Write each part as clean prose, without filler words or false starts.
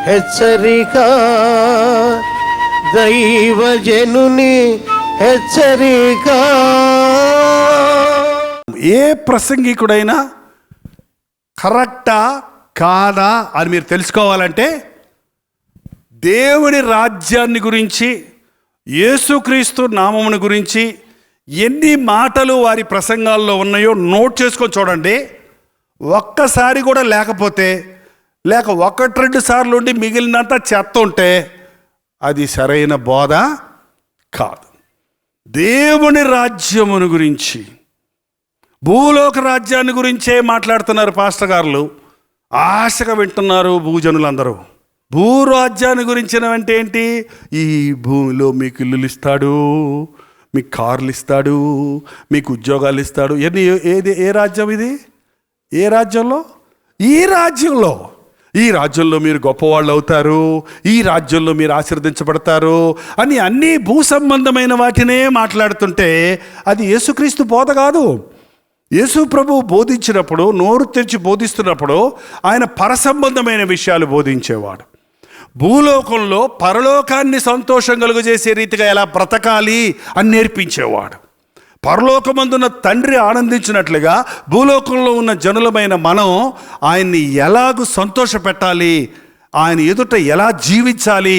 హెచ్చరిక, దైవజనుని హెచ్చరిక. ఏ ప్రసంగికుడైనా కరెక్టా కాదా అని మీరు తెలుసుకోవాలంటే దేవుని రాజ్యాన్ని గురించి, యేసుక్రీస్తు నామమును గురించి ఎన్ని మాటలు వారి ప్రసంగాల్లో ఉన్నాయో నోట్ చేసుకొని చూడండి. ఒక్కసారి కూడా లేకపోతే, లేక 1-2 సార్లు ఉండి మిగిలినంత చెత్త ఉంటే అది సరైన బోధ కాదు. దేవుని రాజ్యమును గురించి, భూలోక రాజ్యాన్ని గురించే మాట్లాడుతున్నారు పాస్టర్ గారులు. ఆశగా వింటున్నారు భూజనులందరూ. భూరాజ్యాన్ని గురించినవంటే ఏంటి? ఈ భూమిలో మీకు ఇల్లులు ఇస్తాడు, మీకు కార్లు ఇస్తాడు, మీకు ఉద్యోగాలు ఇస్తాడు. ఏ రాజ్యం ఇది? ఏ రాజ్యంలో? ఈ రాజ్యంలో మీరు గొప్పవాళ్ళు అవుతారు, ఈ రాజ్యంలో మీరు ఆశీర్వదించబడతారు అని అన్నీ భూ సంబంధమైన వాటినే మాట్లాడుతుంటే అది యేసుక్రీస్తు బోధ కాదు. యేసు ప్రభువు బోధించినప్పుడు, నోరు తెరిచి బోధిస్తున్నప్పుడు ఆయన పరసంబంధమైన విషయాలు బోధించేవాడు. భూలోకంలో పరలోకాన్ని సంతోషం కలుగజేసే రీతిగా ఎలా బ్రతకాలి అని నేర్పించేవాడు. పరలోకమందున్న తండ్రి ఆనందించినట్లుగా భూలోకంలో ఉన్న జనులమైన మనం ఆయన్ని ఎలాగూ సంతోష పెట్టాలి, ఆయన ఎదుట ఎలా జీవించాలి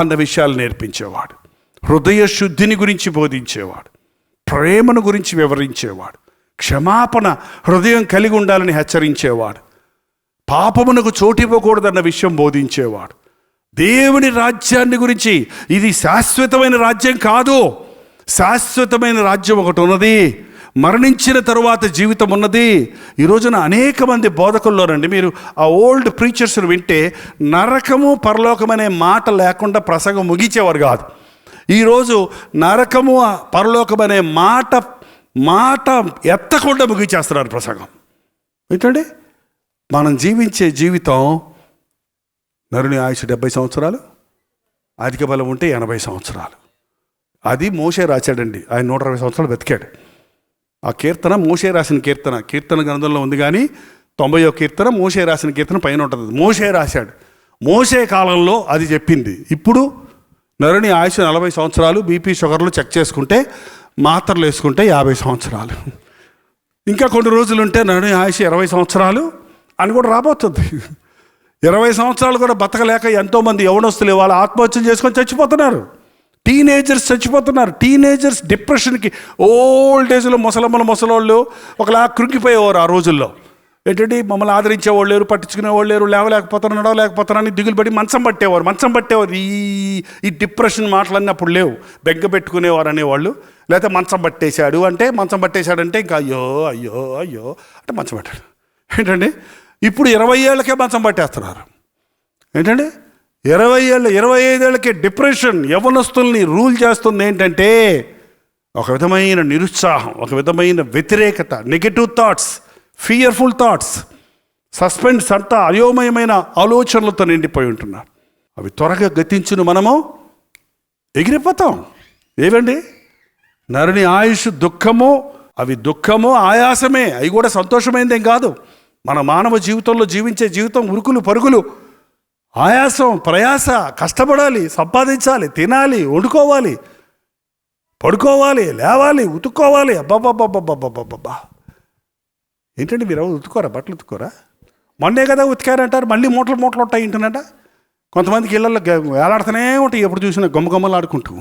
అన్న విషయాలు నేర్పించేవాడు. హృదయ శుద్ధిని గురించి బోధించేవాడు, ప్రేమను గురించి వివరించేవాడు, క్షమాపణ హృదయం కలిగి ఉండాలని హెచ్చరించేవాడు, పాపమునకు చోటివ్వకూడదన్న విషయం బోధించేవాడు. దేవుని రాజ్యాన్ని గురించి, ఇది శాశ్వతమైన రాజ్యం కాదు, శాశ్వతమైన రాజ్యం ఒకటి ఉన్నది, మరణించిన తరువాత జీవితం ఉన్నది. ఈ రోజున అనేక మంది బోధకుల్లోనండి మీరు ఆ ఓల్డ్ ప్రీచర్స్ని వింటే నరకము పరలోకం అనే మాట లేకుండా ప్రసంగం ముగించేవారు కాదు. ఈరోజు నరకము పరలోకం అనే మాట ఎత్తకుండా ముగించేస్తున్నారు ప్రసంగం. ఏంటండి, మనం జీవించే జీవితం, నరుని ఆయుష్ 70 సంవత్సరాలు, అధిక బలం ఉంటే 80 సంవత్సరాలు. అది మోషే రాశాడండి. ఆయన 120 సంవత్సరాలు బతికాడు. ఆ కీర్తన మోషే రాసిన కీర్తన గ్రంథంలో ఉంది, కానీ 90వ కీర్తన మోషే రాసిన కీర్తన పైన ఉంటుంది. మోషే రాశాడు. మోషే కాలంలో అది చెప్పింది. ఇప్పుడు నరుని ఆయుష్ 40 సంవత్సరాలు, బీపీ షుగర్లు చెక్ చేసుకుంటే, మాత్రలు వేసుకుంటే 50 సంవత్సరాలు. ఇంకా కొన్ని రోజులు ఉంటే నరుని ఆయుష్ 20 సంవత్సరాలు అని కూడా రాబోతుంది. 20 సంవత్సరాలు కూడా బతకలేక ఎంతోమంది యవనస్తులు ఇవాళ ఆత్మహత్యలు చేసుకొని చచ్చిపోతున్నారు. టీనేజర్స్ చచ్చిపోతున్నారు. టీనేజర్స్ డిప్రెషన్కి, ఓల్డ్ ఏజ్లో ముసలోళ్ళు ఒకలా కృంగిపోయేవారు ఆ రోజుల్లో. ఏంటంటే మమ్మల్ని ఆదరించేవాళ్ళు లేరు, పట్టించుకునేవాళ్ళు లేరు, నడవలేకపోతున్నారని దిగులు పడి మంచం పట్టేవారు. ఈ డిప్రెషన్ మాటలన్నీ అప్పుడు లేవు. బెగ్గ పెట్టుకునేవారు అనేవాళ్ళు. లేకపోతే మంచం పట్టేశాడంటే ఇంకా అయ్యో అంటే మంచం పట్టాడు. ఏంటండి, ఇప్పుడు 20 ఏళ్ళకే మంచం పట్టేస్తున్నారు. ఏంటంటే 20 ఏళ్ళు, 25 ఏళ్ళకే డిప్రెషన్ యవ్వనస్తుల్ని రూల్ చేస్తుంది. ఏంటంటే ఒక విధమైన నిరుత్సాహం, ఒక విధమైన వ్యతిరేకత, negative thoughts, fearful thoughts, suspense అంతా అయోమయమైన ఆలోచనలతో నిండిపోయి ఉంటున్నారు. అవి త్వరగా గతించును, మనము ఎగిరిపోతాం. ఏవండి, నరుని ఆయుష్ దుఃఖము, అవి దుఃఖము ఆయాసమే, అవి కూడా సంతోషమైందేం కాదు. మన మానవ జీవితంలో జీవించే జీవితం ఉరుకులు పరుగులు, ఆయాసం, ప్రయాస, కష్టపడాలి, సంపాదించాలి, తినాలి, వండుకోవాలి, పడుకోవాలి, లేవాలి, ఉతుక్కోవాలి. అబ్బాబ్బాబ్బాబ్బాబ్బాబ్బా, ఏంటండి మీరు ఉతుక్కోరా? బట్టలు ఉతుక్కోరా? మొన్నే కదా ఉతికారంటారు, మళ్ళీ మూటలు ఉంటాయి ఇంటనట. కొంతమందికి ఇళ్ళల్లో వేలాడుతూనే ఉంటాయి, ఎప్పుడు చూసినా గమ్మగమ్మలు ఆడుకుంటూ.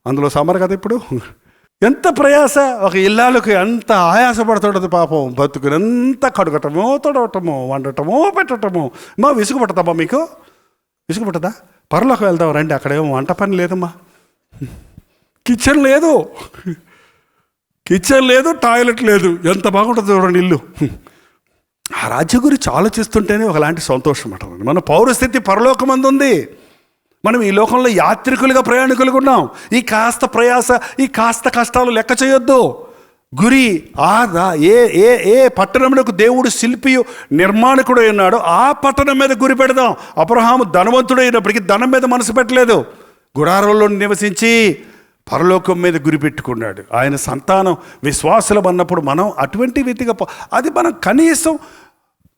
అందులో సమ్మర్ కదా ఇప్పుడు. ఎంత ప్రయాస, ఒక ఇల్లాలకు ఎంత ఆయాసపడుతుంటుంది పాపం. బతుకునంత కడుగటమో, తొడవటమో, వండటమో, పెట్టటమో. విసుగు పట్టదమ్మా మీకు? విసుగు పట్టదా? పరలోకి వెళ్దాం రండి, అక్కడేమో వంట పని లేదమ్మా, కిచెన్ లేదు, టాయిలెట్ లేదు. ఎంత బాగుంటుంది చూడండి ఇల్లు. ఆ రాజ్యం గురించి ఆలోచిస్తుంటేనే ఒకలాంటి సంతోషం అంటుంది. మన పౌరస్థితి పరలోకమందు ఉంది. మనం ఈ లోకంలో యాత్రికులుగా, ప్రయాణికులుగా ఉన్నాం. ఈ కాస్త ప్రయాస, ఈ కాస్త కష్టాలు లెక్క చేయొద్దు. గురి ఏ పట్టణమునకు దేవుడు శిల్పియు నిర్మాణకుడు ఉన్నాడో ఆ పట్టణం మీద గురి పెడదాం. అబ్రహాము ధనవంతుడైనప్పటికీ ధనం మీద మనసు పెట్టలేదు. గుడారంలో నివసించి పరలోకం మీద గురి పెట్టుకున్నాడు. ఆయన సంతానం విశ్వాసులం అన్నప్పుడు మనం అటువంటి వ్యక్తిగా అది మనం కనీసం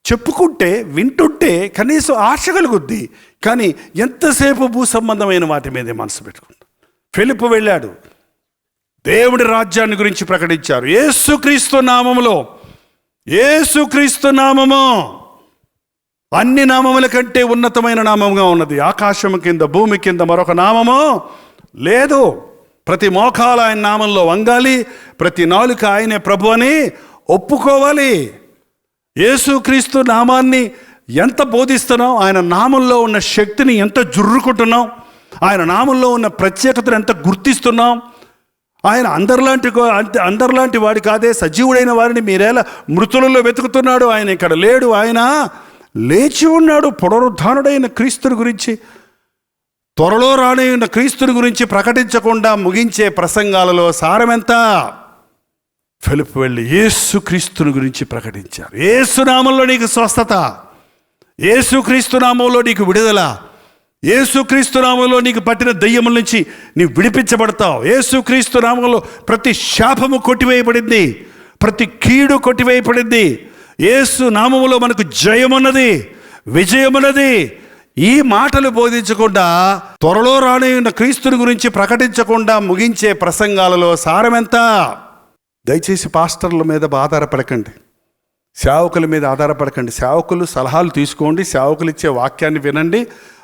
చెప్పుకుంటే, వింటుంటే కనీసం ఆశ కలుగుద్ది. కానీ ఎంతసేపు భూ సంబంధమైన వాటి మీదే మనసు పెట్టుకుంటాం. ఫిలిప్పు వెళ్ళాడు, దేవుడి రాజ్యాన్ని గురించి ప్రకటించారు. యేసుక్రీస్తు నామములో, యేసుక్రీస్తు నామము అన్ని నామముల కంటే ఉన్నతమైన నామముగా ఉన్నది. ఆకాశము కింద భూమి కింద మరొక నామము లేదు. ప్రతి మోకాలు ఆయన నామంలో వంగాలి, ప్రతి నాలుక ఆయనే ప్రభు అని ఒప్పుకోవాలి. యేసుక్రీస్తు నామాన్ని ఎంత బోధిస్తున్నాం, ఆయన నామంలో ఉన్న శక్తిని ఎంత జుర్రుకుంటున్నాం, ఆయన నామంలో ఉన్న ప్రత్యేకతను ఎంత గుర్తిస్తున్నాం. ఆయన అందరిలాంటి వాడి కాదే, సజీవుడైన వారిని మీరేలా మృతులలో వెతుకుతున్నాడు. ఆయన ఇక్కడ లేడు, ఆయన లేచి ఉన్నాడు. పునరుద్ధానుడైన క్రీస్తుని గురించి, త్వరలో రానయ్యున్న క్రీస్తుని గురించి ప్రకటించకుండా ముగించే ప్రసంగాలలో సారమెంత? ఫిలిప్పు వెళ్ళి యేసుక్రీస్తుని గురించి ప్రకటించారు. యేసునామంలో నీకు స్వస్థత, యేసుక్రీస్తు నామంలో నీకు విడుదల, యేసుక్రీస్తు నామంలో నీకు పట్టిన దయ్యముల నుంచి నీవు విడిపించబడతావు. యేసుక్రీస్తు నామంలో ప్రతి శాపము కొట్టివేయబడింది, ప్రతి కీడు కొట్టివేయబడింది. యేసు నామములో మనకు జయమున్నది, విజయమున్నది. ఈ మాటలు బోధించకుండా, త్వరలో రానయ్యున్న క్రీస్తుని గురించి ప్రకటించకుండా ముగించే ప్రసంగాలలో సారమెంత? దయచేసి పాస్టర్ల మీద ఆధారపడకండి, సేవకుల మీద ఆధారపడకండి. సేవకులు సలహాలు తీసుకోండి, సేవకులు ఇచ్చే వాక్యాన్ని వినండి,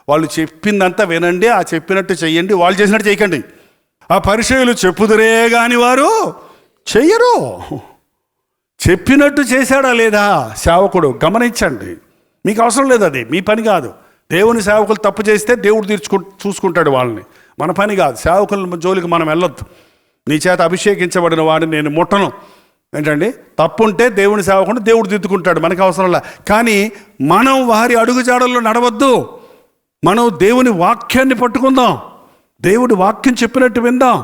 వాళ్ళు చెప్పిందంతా వినండి, ఆ చెప్పినట్టు చెయ్యండి, వాళ్ళు చేసినట్టు చేయకండి. ఆ పరిచయులు చెప్పుదురే గాని వారు చెయ్యరు. చెప్పినట్టు చేశాడా లేదా సేవకుడు గమనించండి. మీకు అవసరం లేదు, అది మీ పని కాదు. దేవుని సేవకులు తప్పు చేస్తే దేవుడు చూసుకుంటాడు వాళ్ళని, మన పని కాదు. సేవకుల జోలికి మనం వెళ్ళొద్దు. నీ చేత అభిషేకించబడిన వాడిని నేను ముట్టను. ఏంటండి, తప్పుంటే దేవుని సేవకుని దేవుడు దిద్దుకుంటాడు, మనకు అవసరంలా. కానీ మనం వారి అడుగుజాడల్లో నడవద్దు. మనం దేవుని వాక్యాన్ని పట్టుకుందాం, దేవుడి వాక్యం చెప్పినట్టు విందాం.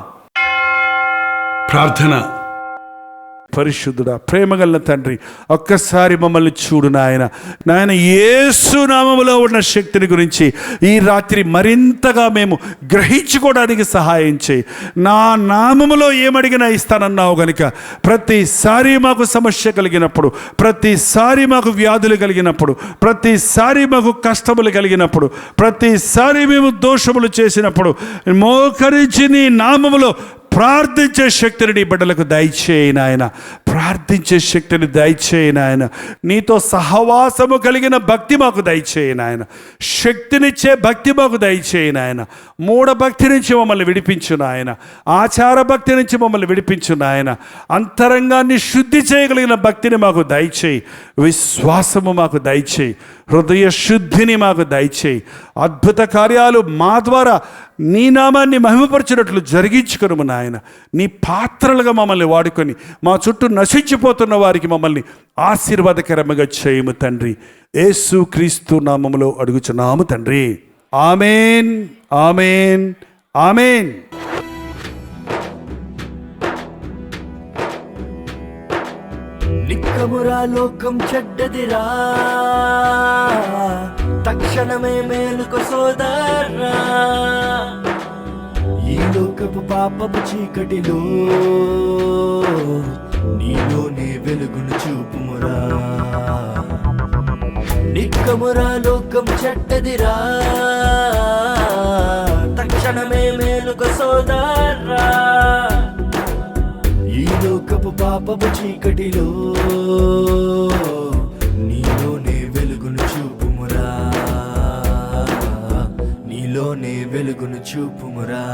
ప్రార్థన. పరిశుద్ధుడా, ప్రేమగల తండ్రి, ఒక్కసారి మమ్మల్ని చూడు నాయన. యేసు నామములో ఉన్న శక్తిని గురించి ఈ రాత్రి మరింతగా మేము గ్రహించుకోవడానికి సహాయం చేయి. నా నామములో ఏమడిగినా ఇస్తానన్నావు గనుక ప్రతిసారి మాకు సమస్య కలిగినప్పుడు, ప్రతిసారి మాకు వ్యాధులు కలిగినప్పుడు, ప్రతిసారి మాకు కష్టములు కలిగినప్పుడు, ప్రతిసారి మేము దోషములు చేసినప్పుడు మోకరించి నీ నామములో ప్రార్థించే శక్తిని నీ బిడ్డలకు దయచేయి నాయన. ప్రార్థించే శక్తిని దయచేయి నాయన. నీతో సహవాసము కలిగిన భక్తి మాకు దయచేయి నాయన. శక్తినిచ్చే భక్తి మాకు దయచేయి నాయన. మూఢ భక్తి నుంచి మమ్మల్ని విడిపించు నాయన. ఆచార భక్తి నుంచి మమ్మల్ని విడిపించు నాయన. అంతరంగాన్ని శుద్ధి చేయగలిగిన భక్తిని మాకు దయచేయి. విశ్వాసము మాకు దయచేయి. హృదయ శుద్ధిని మాకు దయచేయి. అద్భుత కార్యాలు మా ద్వారా నీ నామాన్ని మహిమపరచినట్లు జరిగించుకొనుము నాయన. నీ పాత్రలుగా మమ్మల్ని వాడుకొని మా చుట్టూ నశించిపోతున్న వారికి మమ్మల్ని ఆశీర్వాదకరముగా చేయము తండ్రి. యేసుక్రీస్తు నామములో అడుగుచున్నాము తండ్రి. ఆమేన్, ఆమేన్, ఆమేన్. నిక్కమురా లోకం చెడ్డదిరా, తక్షణమే మేలుకు సోదరా. ఈ లోకపు పాపపు చీకటిలో నీలోనే వెలుగును చూపుమురా. నిక్కమురా లోకం చెడ్డదిరా, తక్షణమే మేలుకు సోదరా. ఈ లోకపు పాపపు చీకటిలో నీలోనే వెలుగును చూపుమురా, నీలోనే వెలుగును చూపుమురా.